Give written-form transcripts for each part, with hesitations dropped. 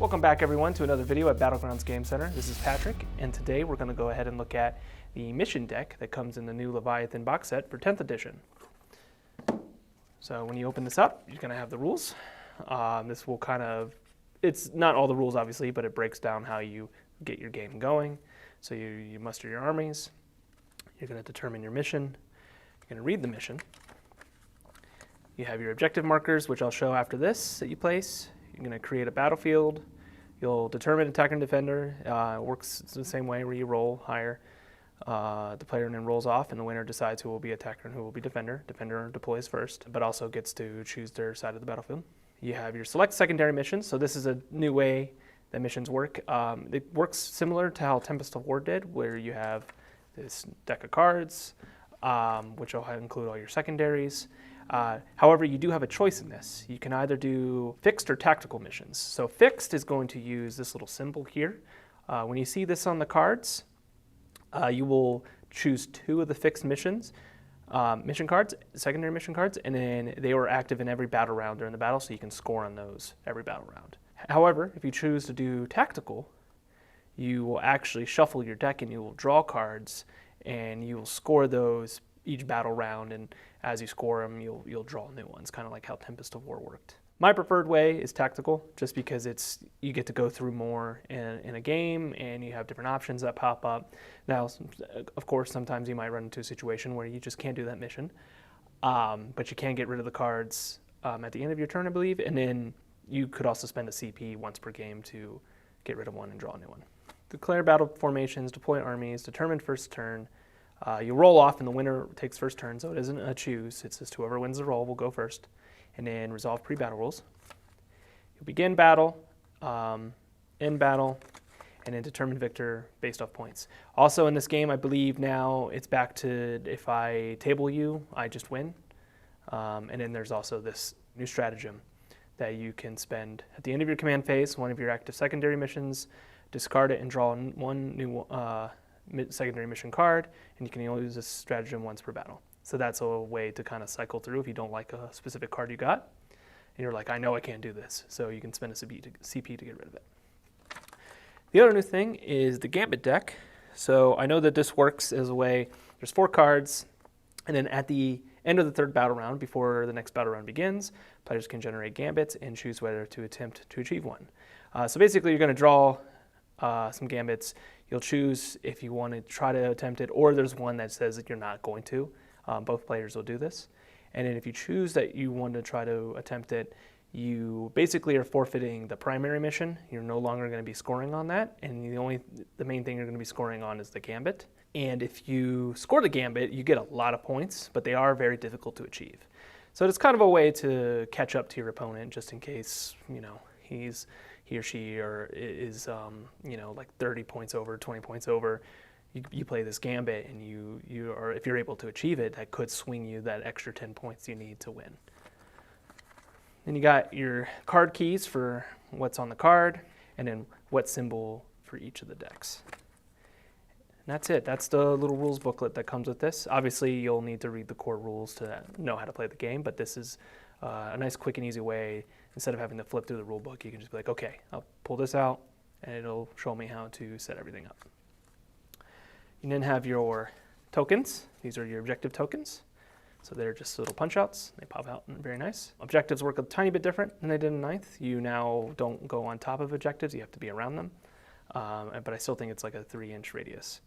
Welcome back everyone to another video at Battlegrounds Game Center. This is Patrick, and today we're going to go ahead and look at the mission deck that comes in the new Leviathan box set for 10th edition. So when you open this up, you're going to have the rules. This will it's not all the rules obviously, but it breaks down how you get your game going. So you muster your armies, you're going to determine your mission, you're going to read the mission. You have your objective markers, which I'll show after this, that you place. You're going to create a battlefield. You'll determine attacker and defender. It works the same way where you roll higher. The player then rolls off, and the winner decides who will be attacker and who will be defender. Defender deploys first, but also gets to choose their side of the battlefield. You have your select secondary missions. So this is a new way that missions work. It works similar to how Tempest of War did, where you have this deck of cards, which will include all your secondaries. However, you do have a choice in this. You can either do fixed or tactical missions. So fixed is going to use this little symbol here. When you see this on the cards, you will choose two of the fixed missions, mission cards, secondary mission cards, and then they were active in every battle round during the battle, so you can score on those every battle round. However, if you choose to do tactical, you will actually shuffle your deck and you will draw cards, and you will score those each battle round, and as you score them, you'll draw new ones, kind of like how Tempest of War worked. My preferred way is tactical, just because you get to go through more in a game, and you have different options that pop up. Now, of course, sometimes you might run into a situation where you just can't do that mission, but you can get rid of the cards at the end of your turn, I believe, and then you could also spend a CP once per game to get rid of one and draw a new one. Declare battle formations, deploy armies, determine first turn. You roll off and the winner takes first turn, so it isn't a choose. It's just whoever wins the roll will go first. And then resolve pre-battle rules. You'll begin battle, end battle, and then determine victor based off points. Also in this game, I believe now it's back to if I table you, I just win. And then there's also this new stratagem that you can spend at the end of your command phase, one of your active secondary missions, discard it and draw one new secondary mission card, and you can only use this stratagem once per battle. So that's a way to kind of cycle through if you don't like a specific card you got, and you're like, I know I can't do this, so you can spend a CP to get rid of it. The other new thing is the Gambit deck. So I know that this works as a way, there's 4 cards, and then at the end of the third battle round, before the next battle round begins, players can generate Gambits and choose whether to attempt to achieve one. So basically you're going to draw some Gambits. You'll choose if you want to try to attempt it, or there's one that says that you're not going to. Both players will do this. And then if you choose that you want to try to attempt it, you basically are forfeiting the primary mission. You're no longer going to be scoring on that, and the main thing you're going to be scoring on is the Gambit. And if you score the Gambit, you get a lot of points, but they are very difficult to achieve. So it's kind of a way to catch up to your opponent, just in case he or she is like 30 points over, 20 points over. You play this Gambit, and if you're able to achieve it, that could swing you that extra 10 points you need to win. Then you got your card keys for what's on the card, and then what symbol for each of the decks. And that's it. That's the little rules booklet that comes with this. Obviously, you'll need to read the core rules to know how to play the game, but this is a nice, quick, and easy way. Instead of having to flip through the rule book, you can just be like, okay, I'll pull this out, and it'll show me how to set everything up. You then have your tokens. These are your objective tokens. So they're just little punch outs. They pop out and very nice. Objectives work a tiny bit different than they did in 9th. You now don't go on top of objectives. You have to be around them. But I still think it's like a 3-inch radius,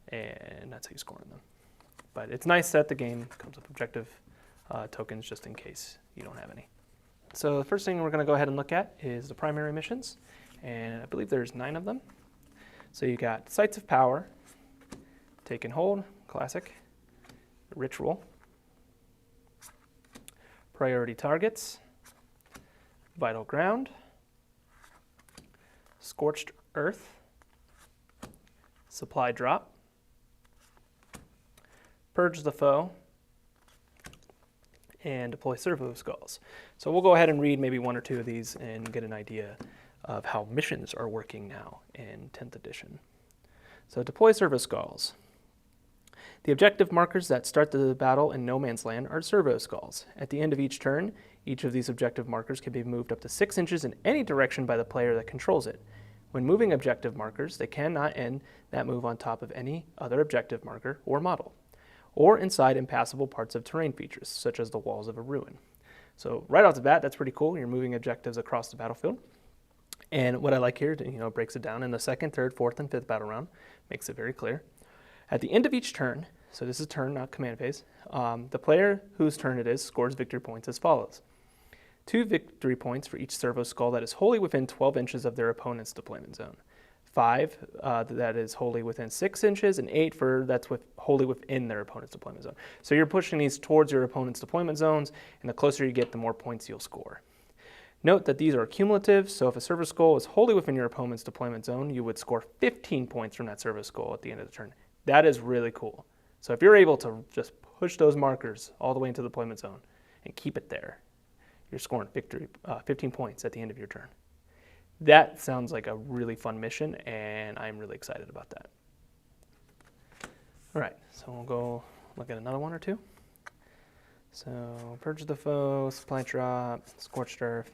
and that's how you score on them. But it's nice that the game comes with objective tokens just in case you don't have any. So the first thing we're going to go ahead and look at is the primary missions, and I believe there's 9 of them. So you got Sites of Power, Take and Hold, classic, Ritual, Priority Targets, Vital Ground, Scorched Earth, Supply Drop, Purge the Foe, and Deploy Servo Skulls. So we'll go ahead and read maybe 1 or 2 of these and get an idea of how missions are working now in 10th edition. So Deploy Servo Skulls. The objective markers that start the battle in no man's land are servo skulls. At the end of each turn, each of these objective markers can be moved up to 6 inches in any direction by the player that controls it. When moving objective markers, they cannot end that move on top of any other objective marker or model, or inside impassable parts of terrain features, such as the walls of a ruin. So right off the bat, that's pretty cool. You're moving objectives across the battlefield. And what I like here, breaks it down in the second, third, fourth, and fifth battle round, makes it very clear. At the end of each turn, so this is turn, not command phase, the player whose turn it is scores victory points as follows. 2 victory points for each servo skull that is wholly within 12 inches of their opponent's deployment zone. 5 that is wholly within 6 inches, and 8 for that's wholly within their opponent's deployment zone. So you're pushing these towards your opponent's deployment zones, and the closer you get, the more points you'll score. Note that these are cumulative, so if a servo skull is wholly within your opponent's deployment zone, you would score 15 points from that servo skull at the end of the turn. That is really cool. So if you're able to just push those markers all the way into the deployment zone and keep it there, you're scoring 15 points at the end of your turn. That sounds like a really fun mission, and I'm really excited about that. All right, so we'll go look at another one or two. So Purge the Foe, Supply Drop, Scorched Earth.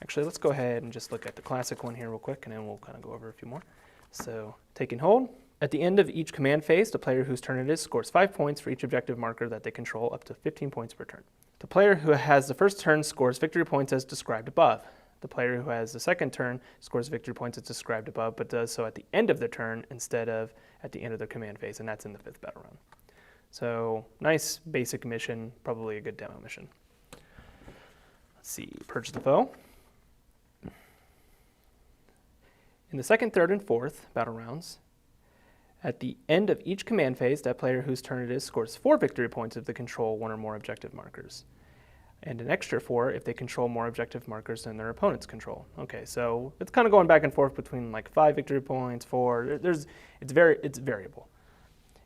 Actually, let's go ahead and just look at the classic one here real quick, and then we'll kind of go over a few more. So Taking Hold. At the end of each command phase, the player whose turn it is scores 5 points for each objective marker that they control, up to 15 points per turn. The player who has the first turn scores victory points as described above. The player who has the second turn scores victory points as described above, but does so at the end of their turn instead of at the end of their command phase, and that's in the 5th battle round. So nice basic mission, probably a good demo mission. Let's see, Purge the Foe. In the 2nd, 3rd, and 4th battle rounds, at the end of each command phase, that player whose turn it is scores 4 victory points if they control 1 or more objective markers, and an extra 4 if they control more objective markers than their opponents control. Okay, so it's kind of going back and forth between like 5 victory points, 4. It's variable.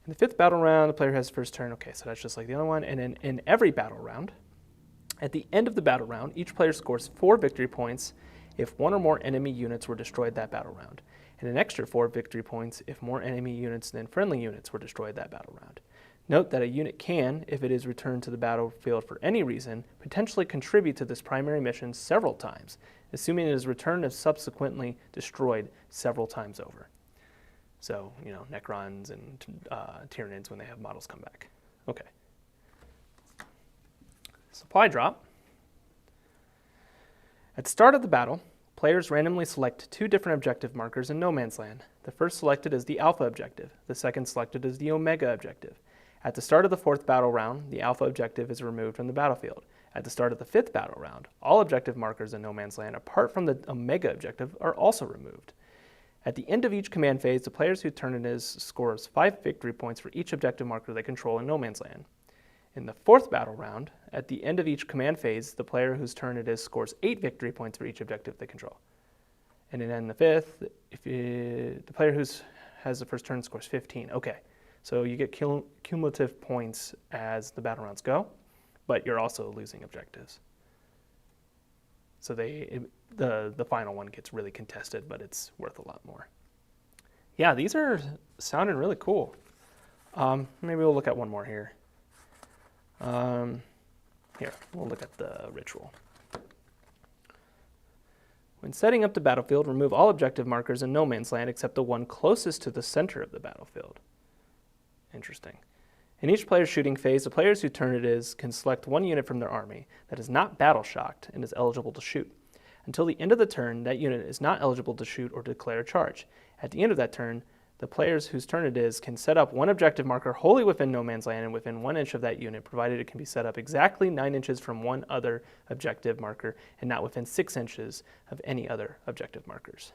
In the 5th battle round, the player has first turn. Okay, so that's just like the other one. And then in every battle round, at the end of the battle round, each player scores 4 victory points if 1 or more enemy units were destroyed that battle round, and an extra 4 victory points if more enemy units than friendly units were destroyed that battle round. Note that a unit can, if it is returned to the battlefield for any reason, potentially contribute to this primary mission several times, assuming it is returned and subsequently destroyed several times over. So, Necrons and Tyranids when they have models come back. Okay. Supply Drop. At the start of the battle, players randomly select 2 different objective markers in no man's land. The first selected is the Alpha objective. The second selected is the Omega objective. At the start of the 4th battle round, the Alpha objective is removed from the battlefield. At the start of the 5th battle round, all objective markers in no man's land, apart from the Omega objective, are also removed. At the end of each command phase, the players whose turn it is scores 5 victory points for each objective marker they control in no man's land. In the 4th battle round, at the end of each command phase, the player whose turn it is scores 8 victory points for each objective they control. And then in the 5th, the player who has the first turn scores 15. Okay, so you get cumulative points as the battle rounds go, but you're also losing objectives. So the final one gets really contested, but it's worth a lot more. Yeah, these are sounding really cool. Maybe we'll look at one more here. Here, we'll look at the ritual. When setting up the battlefield, remove all objective markers in no man's land except the one closest to the center of the battlefield. Interesting. In each player's shooting phase, the players whose turn it is can select 1 unit from their army that is not battle-shocked and is eligible to shoot. Until the end of the turn, that unit is not eligible to shoot or declare a charge. At the end of that turn, the players whose turn it is can set up 1 objective marker wholly within no man's land and within 1 inch of that unit, provided it can be set up exactly 9 inches from one other objective marker and not within 6 inches of any other objective markers.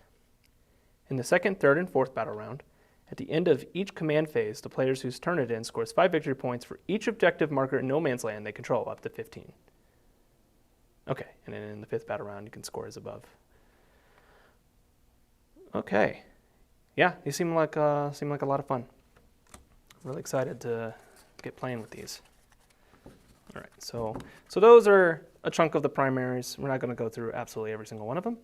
In the 2nd, 3rd, and 4th battle round, at the end of each command phase, the players whose turn it is scores 5 victory points for each objective marker in no man's land they control, up to 15. Okay, and then in the 5th battle round, you can score as above. Okay. Yeah, these seem like a lot of fun. I'm really excited to get playing with these. All right, so those are a chunk of the primaries. We're not going to go through absolutely every single one of them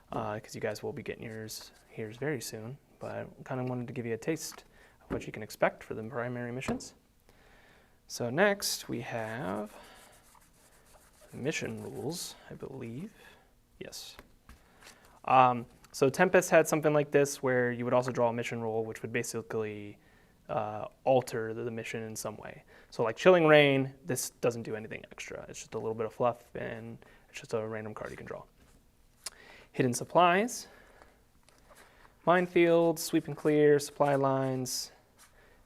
because you guys will be getting yours very soon. But I kind of wanted to give you a taste of what you can expect for the primary missions. So next we have mission rules, I believe. Yes. So Tempest had something like this where you would also draw a mission rule, which would basically alter the mission in some way. So like Chilling Reign, this doesn't do anything extra. It's just a little bit of fluff, and it's just a random card you can draw. Hidden Supplies, Minefields, Sweep and Clear, Supply Lines,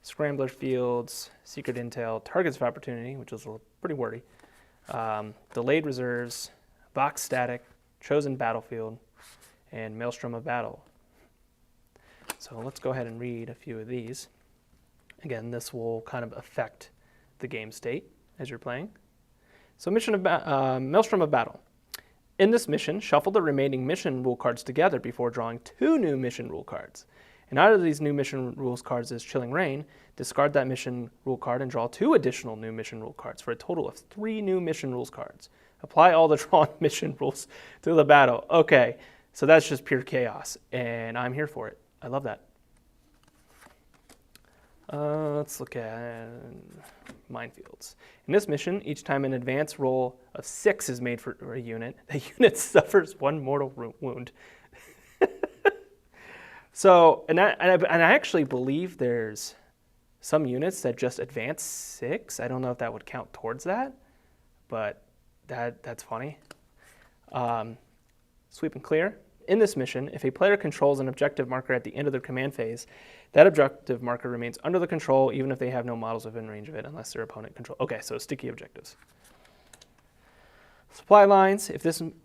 Scrambler Fields, Secret Intel, Targets of Opportunity, which is pretty wordy, Delayed Reserves, Box Static, Chosen Battlefield, and Maelstrom of Battle. So let's go ahead and read a few of these. Again, this will kind of affect the game state as you're playing. So Maelstrom of Battle. In this mission, shuffle the remaining mission rule cards together before drawing 2 new mission rule cards. And out of these new mission rules cards is Chilling Reign. Discard that mission rule card and draw 2 additional new mission rule cards for a total of 3 new mission rules cards. Apply all the drawn mission rules to the battle. Okay, so that's just pure chaos, and I'm here for it. I love that. Let's look at Minefields. In this mission, each time an advance roll of 6 is made for a unit, the unit suffers 1 mortal wound. So, and I actually believe there's some units that just advance 6. I don't know if that would count towards that, but that's funny. Sweep and Clear. In this mission, if a player controls an objective marker at the end of their command phase, that objective marker remains under the control even if they have no models within range of it unless their opponent controls. Okay, so sticky objectives. Supply Lines.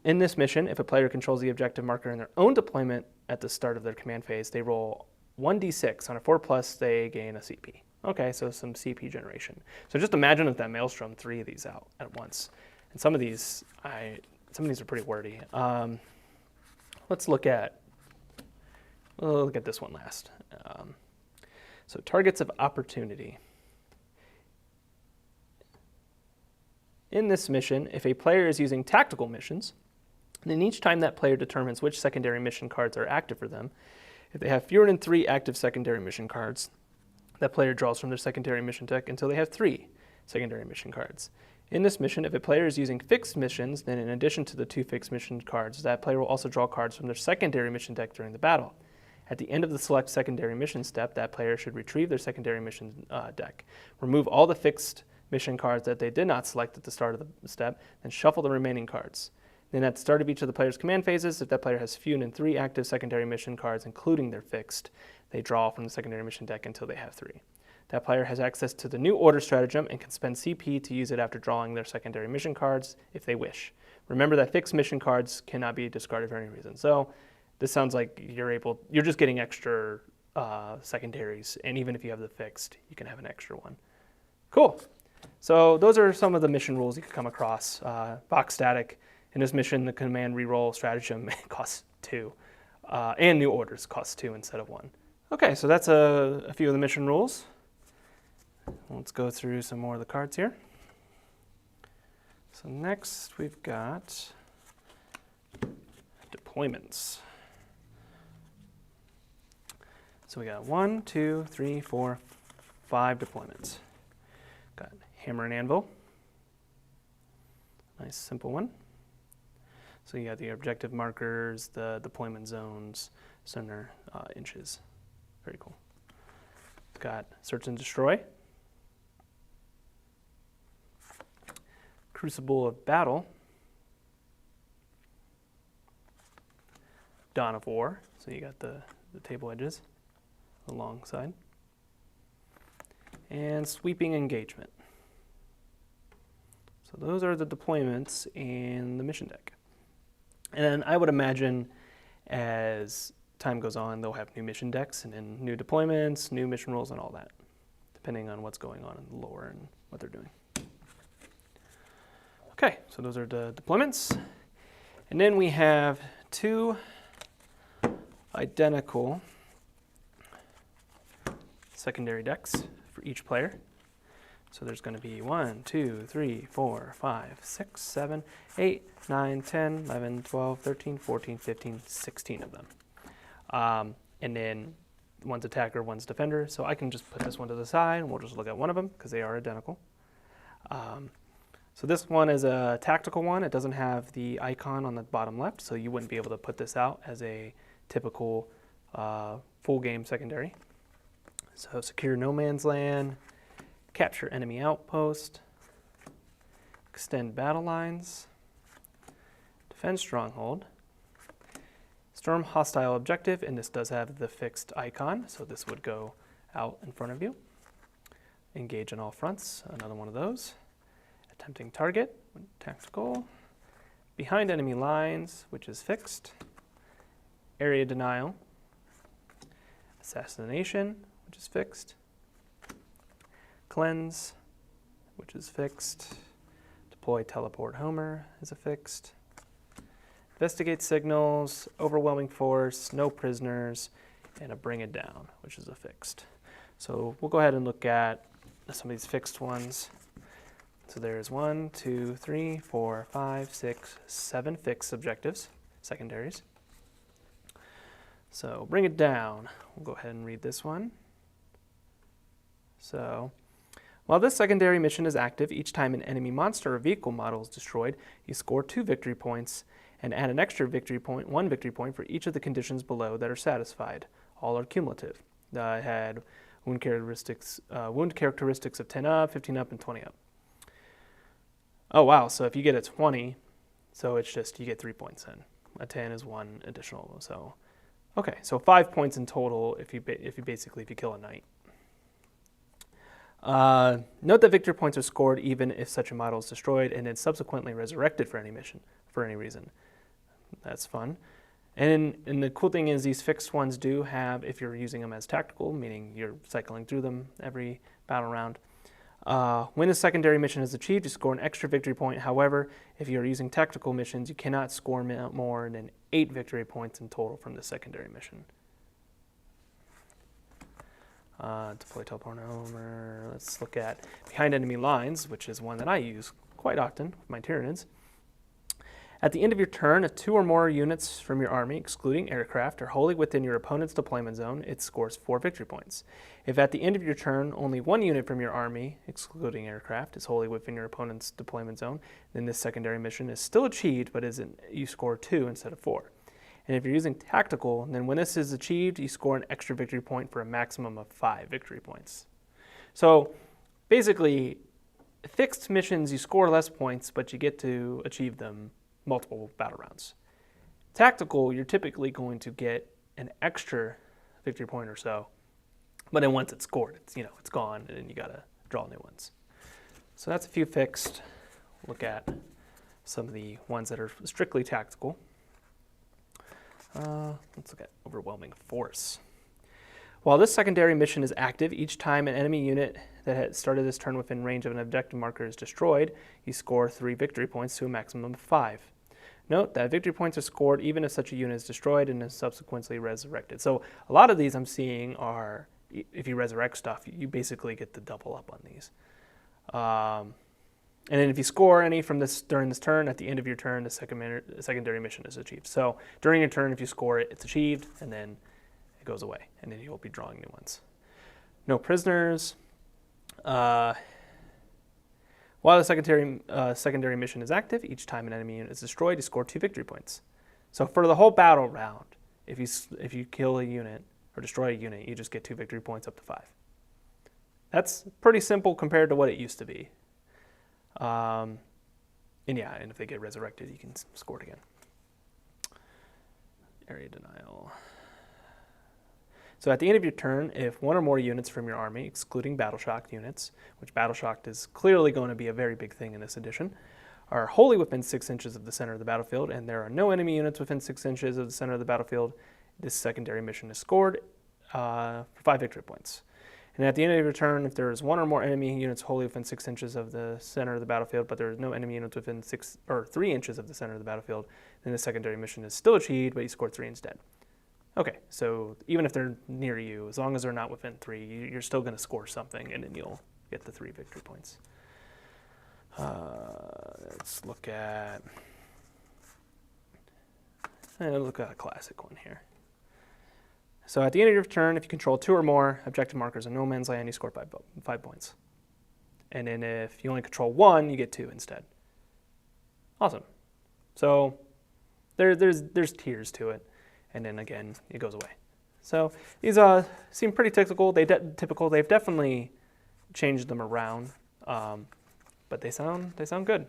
In this mission, if a player controls the objective marker in their own deployment at the start of their command phase, they roll 1d6. On a 4+, they gain a CP. Okay, so some CP generation. So just imagine if that Maelstrom 3 of these out at once. And some of these are pretty wordy. Let's look at this one last. So Targets of Opportunity. In this mission, if a player is using tactical missions, then each time that player determines which secondary mission cards are active for them, if they have fewer than 3 active secondary mission cards, that player draws from their secondary mission deck until they have 3 secondary mission cards. In this mission, if a player is using fixed missions, then in addition to the 2 fixed mission cards, that player will also draw cards from their secondary mission deck during the battle. At the end of the select secondary mission step, that player should retrieve their secondary mission deck, remove all the fixed mission cards that they did not select at the start of the step, and shuffle the remaining cards. Then at the start of each of the player's command phases, if that player has fewer than 3 active secondary mission cards, including their fixed, they draw from the secondary mission deck until they have 3. That player has access to the new order stratagem and can spend CP to use it after drawing their secondary mission cards if they wish. Remember that fixed mission cards cannot be discarded for any reason. So this sounds like you're just getting extra secondaries, and even if you have the fixed, you can have an extra one. Cool. So those are some of the mission rules you could come across. Box Static. In this mission, the command reroll stratagem costs 2, and new orders cost 2 instead of 1. Okay, so that's a few of the mission rules. Let's go through some more of the cards here. So next we've got deployments. So we got 1, 2, 3, 4, 5 deployments. Got Hammer and Anvil. Nice simple one. So you got the objective markers, the deployment zones, center inches. Very cool. Got Search and Destroy. Crucible of Battle, Dawn of War, so you got the table edges alongside, and Sweeping Engagement. So those are the deployments in the mission deck. And then I would imagine as time goes on, they'll have new mission decks and then new deployments, new mission rules, and all that, depending on what's going on in the lore and what they're doing. Okay, so those are the deployments. And then we have 2 identical secondary decks for each player. So there's going to be 1, 2, 3, 4, 5, 6, 7, 8, 9, 10, 11, 12, 13, 14, 15, 16 of them. And then one's attacker, one's defender. So I can just put this one to the side and we'll just look at one of them because they are identical. So this one is a tactical one. It doesn't have the icon on the bottom left, so you wouldn't be able to put this out as a typical full game secondary. So secure no man's land, capture enemy outpost, extend battle lines, defend stronghold, storm hostile objective, and this does have the fixed icon, so this would go out in front of you. Engage on all fronts, another one of those. Attempting target, tactical. Behind enemy lines, which is fixed. Area denial. Assassination, which is fixed. Cleanse, which is fixed. Deploy teleport Homer is a fixed. Investigate signals, overwhelming force, no prisoners, and a bring it down, which is a fixed. So we'll go ahead and look at some of these fixed ones. So there's 1, 2, 3, 4, 5, 6, 7 fixed objectives, secondaries. So bring it down. We'll go ahead and read this one. So while this secondary mission is active, each time an enemy monster or vehicle model is destroyed, you score 2 victory points and add an extra victory point, 1 victory point for each of the conditions below that are satisfied. All are cumulative. I had wound characteristics of 10 up, 15 up, and 20 up. Oh wow, so if you get a 20, so it's just you get 3 points in. A 10 is 1 additional, so okay, so 5 points in total if you kill a knight. Note that victory points are scored even if such a model is destroyed and then subsequently resurrected for any mission, for any reason. That's fun. And the cool thing is these fixed ones do have, if you're using them as tactical, meaning you're cycling through them every battle round, when a secondary mission is achieved, you score an extra victory point. However, if you're using tactical missions, you cannot score more than 8 victory points in total from the secondary mission. Deploy teleport Homer. Let's look at behind enemy lines, which is one that I use quite often with my Tyranids. At the end of your turn, if 2 or more units from your army, excluding aircraft, are wholly within your opponent's deployment zone, it scores 4 victory points. If at the end of your turn, only 1 unit from your army, excluding aircraft, is wholly within your opponent's deployment zone, then this secondary mission is still achieved, but you score 2 instead of 4. And if you're using tactical, then when this is achieved, you score an extra victory point for a maximum of 5 victory points. So basically, fixed missions, you score less points, but you get to achieve them multiple battle rounds. Tactical, you're typically going to get an extra victory point or so, but then once it's scored, it's gone, and then you gotta draw new ones. So that's a few fixed. Look at some of the ones that are strictly tactical. Let's look at overwhelming force. While this secondary mission is active, each time an enemy unit that had started this turn within range of an objective marker is destroyed, you score 3 victory points to a maximum of 5. Note that victory points are scored even if such a unit is destroyed and is subsequently resurrected. So a lot of these I'm seeing are, if you resurrect stuff, you basically get to double up on these. And then if you score any from this during this turn, at the end of your turn, the secondary mission is achieved. So during your turn, if you score it, it's achieved, and then it goes away, and then you'll be drawing new ones. No prisoners. While the secondary mission is active, each time an enemy unit is destroyed, you score 2 victory points. So for the whole battle round, if you kill a unit or destroy a unit, you just get 2 victory points up to 5. That's pretty simple compared to what it used to be. And if they get resurrected, you can score it again. Area denial. So at the end of your turn, if 1 or more units from your army, excluding battle-shocked units, which battle-shocked is clearly going to be a very big thing in this edition, are wholly within 6 inches of the center of the battlefield, and there are no enemy units within 6 inches of the center of the battlefield, this secondary mission is scored for 5 victory points. And at the end of your turn, if there is 1 or more enemy units wholly within 6 inches of the center of the battlefield, but there is no enemy units within 3 inches of the center of the battlefield, then the secondary mission is still achieved, but you scored 3 instead. Okay, so even if they're near you, as long as they're not within 3, you're still going to score something, and then you'll get the 3 victory points. Let's look at a classic one here. So at the end of your turn, if you control 2 or more objective markers in no man's land, you score 5 points. And then if you only control 1, you get 2 instead. Awesome. So there's tiers to it. And then again, it goes away. So these seem pretty typical. They've definitely changed them around, but they sound good.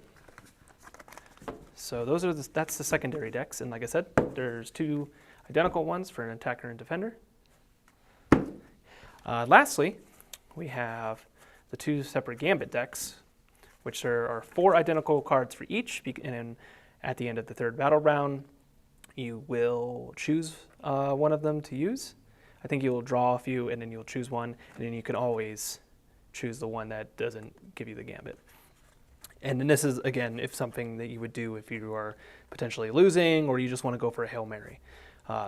So that's the secondary decks, and like I said, there's 2 identical ones for an attacker and defender. Lastly, we have the 2 separate Gambit decks, which are 4 identical cards for each, and then at the end of the 3rd battle round, you will choose one of them to use. I think you'll draw a few, and then you'll choose one, and then you can always choose the one that doesn't give you the Gambit. And then this is, again, if something that you would do if you are potentially losing or you just want to go for a Hail Mary.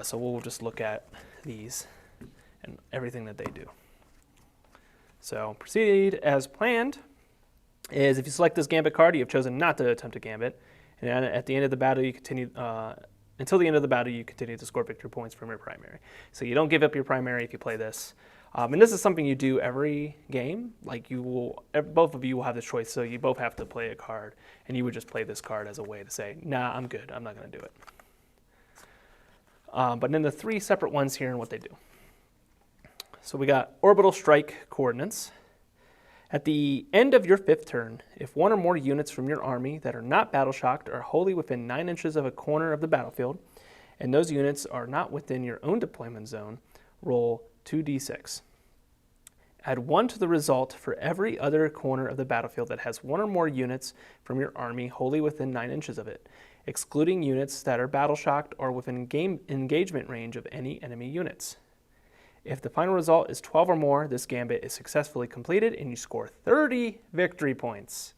So we'll just look at these and everything that they do. So proceed as planned is if you select this Gambit card, you have chosen not to attempt a Gambit. And at the end of the battle, you continue, until the end of the battle, you continue to score victory points from your primary. So you don't give up your primary if you play this. And this is something you do every game. Like both of you will have this choice, so you both have to play a card, and you would just play this card as a way to say, nah, I'm good, I'm not going to do it. But then the 3 separate ones here and what they do. So we got Orbital Strike Coordinates. At the end of your 5th turn, if 1 or more units from your army that are not battle shocked are wholly within 9 inches of a corner of the battlefield, and those units are not within your own deployment zone, roll 2d6. Add 1 to the result for every other corner of the battlefield that has 1 or more units from your army wholly within 9 inches of it, excluding units that are battle shocked or within engagement range of any enemy units. If the final result is 12 or more, this Gambit is successfully completed and you score 30 victory points.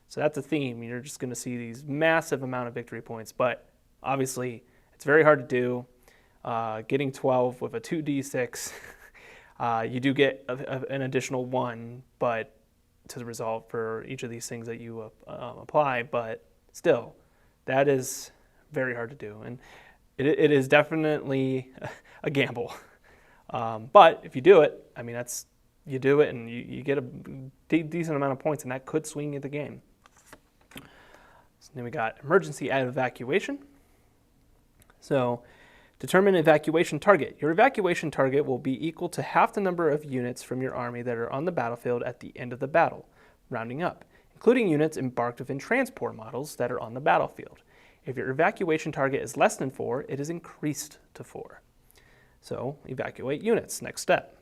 So that's a theme. You're just going to see these massive amount of victory points, but obviously it's very hard to do. Getting 12 with a 2d6, you do get an additional 1, but to the result for each of these things that you apply, but still, that is very hard to do, and it is definitely a gamble. But if you do it, I mean, you do it and you get a decent amount of points, and that could swing you the game. So then we got emergency evacuation. So determine evacuation target. Your evacuation target will be equal to half the number of units from your army that are on the battlefield at the end of the battle, rounding up, including units embarked within transport models that are on the battlefield. If your evacuation target is less than 4, it is increased to 4. So evacuate units, next step.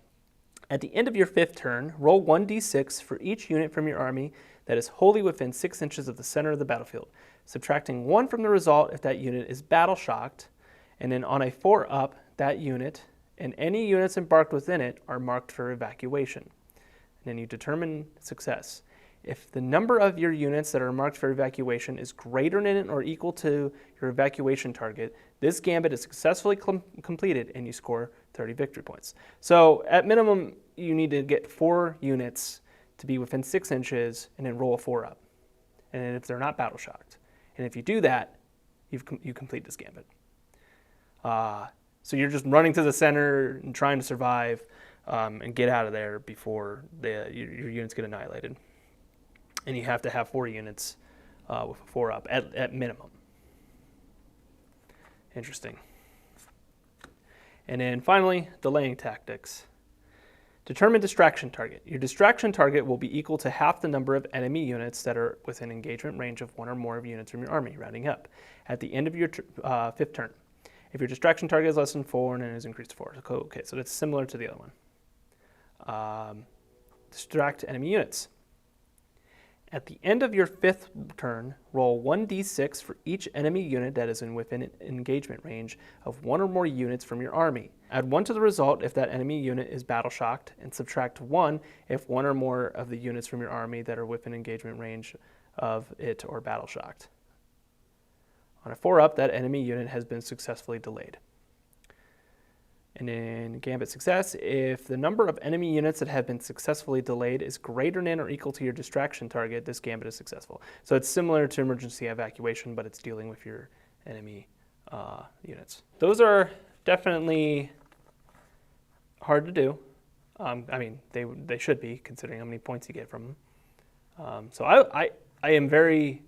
At the end of your 5th turn, roll 1d6 for each unit from your army that is wholly within 6 inches of the center of the battlefield, subtracting 1 from the result if that unit is battle shocked, and then on a 4 up, that unit and any units embarked within it are marked for evacuation. And then you determine success. If the number of your units that are marked for evacuation is greater than or equal to your evacuation target, this Gambit is successfully completed and you score 30 victory points. So at minimum, you need to get 4 units to be within 6 inches and then roll a 4 up. And then if they're not battle shocked. And if you do that, you complete this Gambit. So you're just running to the center and trying to survive and get out of there before your units get annihilated. And you have to have 4 units with a 4 up at minimum. Interesting. And then finally, delaying tactics. Determine distraction target. Your distraction target will be equal to half the number of enemy units that are within engagement range of 1 or more of units from your army, rounding up, at the end of your 5th turn. If your distraction target is less than 4 and it is increased to 4. Okay, so that's similar to the other one. Distract enemy units. At the end of your 5th turn, roll 1d6 for each enemy unit that is within engagement range of 1 or more units from your army. Add 1 to the result if that enemy unit is battle shocked, and subtract 1 if 1 or more of the units from your army that are within engagement range of it are battle shocked. On a 4 up, that enemy unit has been successfully delayed. And in Gambit success, if the number of enemy units that have been successfully delayed is greater than or equal to your distraction target, this Gambit is successful. So it's similar to emergency evacuation, but it's dealing with your enemy units. Those are definitely hard to do. I mean, they should be, considering how many points you get from them. So I am very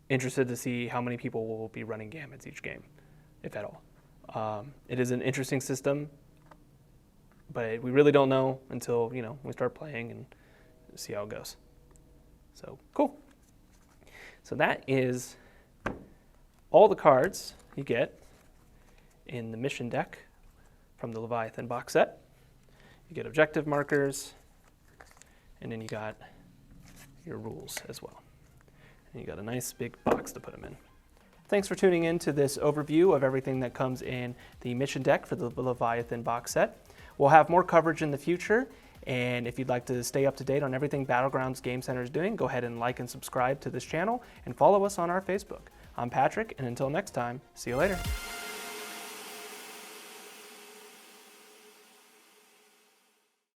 interested to see how many people will be running Gambits each game, if at all. It is an interesting system, but we really don't know until we start playing and see how it goes. So cool. So that is all the cards you get in the mission deck from the Leviathan box set. You get objective markers, and then you got your rules as well. And you got a nice big box to put them in. Thanks for tuning in to this overview of everything that comes in the mission deck for the Leviathan box set. We'll have more coverage in the future, and if you'd like to stay up to date on everything Battlegrounds Game Center is doing, go ahead and like and subscribe to this channel and follow us on our Facebook. I'm Patrick, and until next time, see you later.